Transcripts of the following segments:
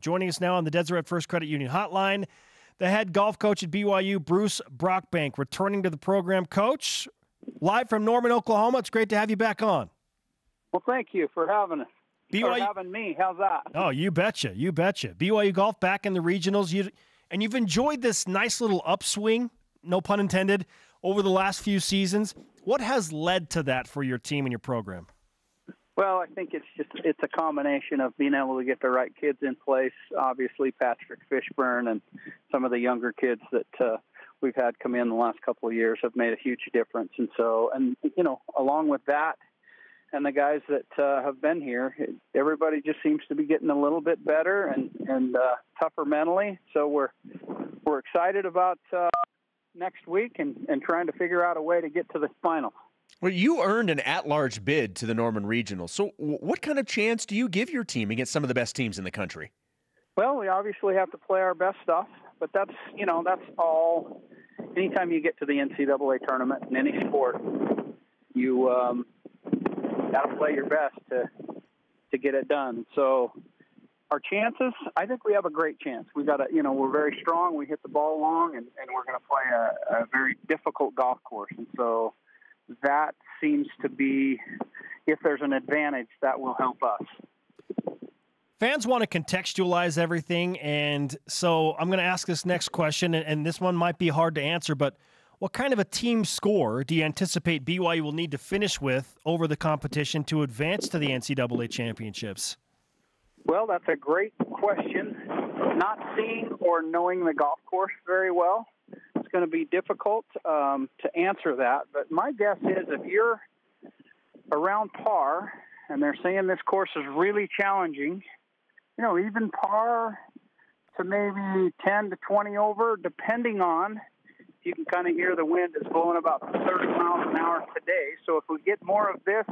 Joining us now on the Deseret First Credit Union Hotline, the head golf coach at BYU, Bruce Brockbank, returning to the program. Coach, live from Norman, Oklahoma. It's great to have you back on. Well, thank you for having us. For having me. How's that? Oh, you betcha. You betcha. BYU golf back in the regionals. You've enjoyed this nice little upswing, no pun intended, over the last few seasons. What has led to that for your team and your program? Well, I think it's a combination of being able to get the right kids in place. Obviously, Patrick Fishburne and some of the younger kids that we've had come in the last couple of years have made a huge difference. And so, along with that, and the guys that have been here, everybody just seems to be getting a little bit better and tougher mentally. So we're excited about next week and trying to figure out a way to get to the final. Well, you earned an at-large bid to the Norman Regional. So what kind of chance do you give your team against some of the best teams in the country? Well, we obviously have to play our best stuff, but that's all. Anytime you get to the NCAA tournament in any sport, you got to play your best to get it done. So our chances, I think we have a great chance. We got we're very strong. We hit the ball long, and we're going to play a very difficult golf course. And so that seems to be, if there's an advantage, that will help us. Fans want to contextualize everything, and so I'm going to ask this next question, and this one might be hard to answer, but what kind of a team score do you anticipate BYU will need to finish with over the competition to advance to the NCAA championships? Well, that's a great question. Not seeing or knowing the golf course very well, it's going to be difficult to answer that. But my guess is if you're around par and they're saying this course is really challenging, even par to maybe 10 to 20 over, depending on, you can kind of hear the wind is blowing about 30 miles an hour today. So if we get more of this,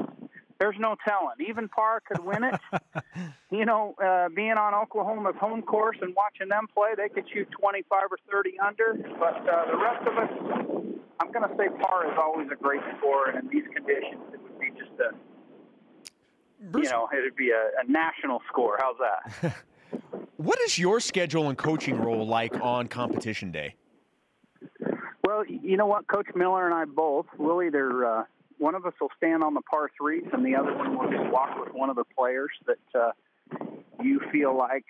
there's no telling. Even par could win it. Being on Oklahoma's home course and watching them play, they could shoot 25 or 30 under. But the rest of us, I'm going to say par is always a great score. And in these conditions, it would be just it would be a national score. How's that? What is your schedule and coaching role like on competition day? Well, you know what? Coach Miller and I both, we'll either one of us will stand on the par threes and the other one will just walk with one of the players that you feel like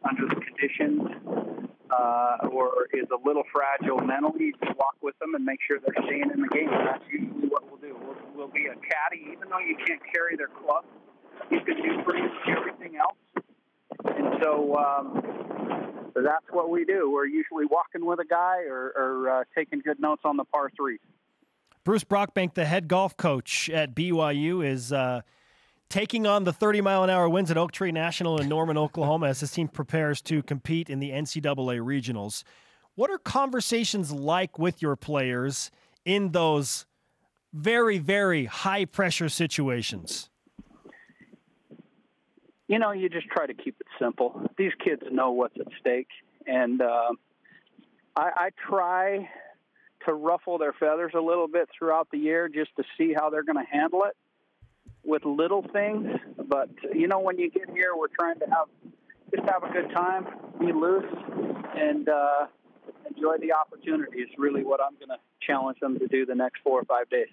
under the conditions or is a little fragile mentally, just walk with them and make sure they're staying in the game. And that's usually what we'll do. We'll be a caddy, even though you can't carry their club. You can do pretty much everything else. And so that's what we do. We're usually walking with a guy or taking good notes on the par threes. Bruce Brockbank, the head golf coach at BYU, is taking on the 30-mile-an-hour winds at Oak Tree National in Norman, Oklahoma, as his team prepares to compete in the NCAA regionals. What are conversations like with your players in those very, very high-pressure situations? You just try to keep it simple. These kids know what's at stake, and I try to ruffle their feathers a little bit throughout the year just to see how they're going to handle it with little things. But, when you get here, we're trying to have a good time, be loose, and enjoy the opportunity is really what I'm going to challenge them to do the next 4 or 5 days.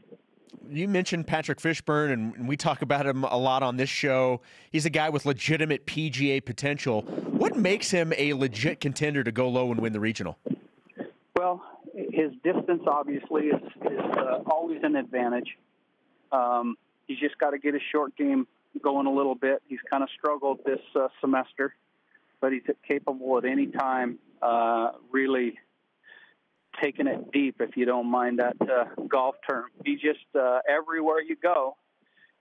You mentioned Patrick Fishburne, and we talk about him a lot on this show. He's a guy with legitimate PGA potential. What makes him a legit contender to go low and win the regional? Well, his distance obviously is always an advantage. He's just got to get his short game going a little bit. He's kind of struggled this semester, but he's capable at any time really taking it deep, if you don't mind that golf term. He just everywhere you go,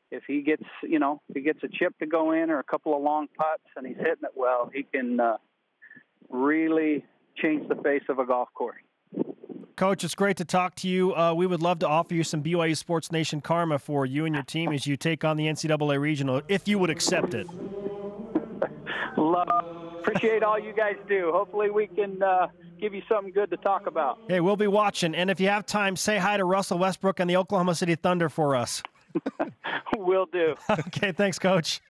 if he gets a chip to go in or a couple of long putts and he's hitting it well, he can really change the face of a golf course. Coach, it's great to talk to you. We would love to offer you some BYU Sports Nation karma for you and your team as you take on the NCAA regional, if you would accept it. Appreciate all you guys do. Hopefully we can give you something good to talk about. Hey, we'll be watching. And if you have time, say hi to Russell Westbrook and the Oklahoma City Thunder for us. Will do. Okay, thanks, Coach.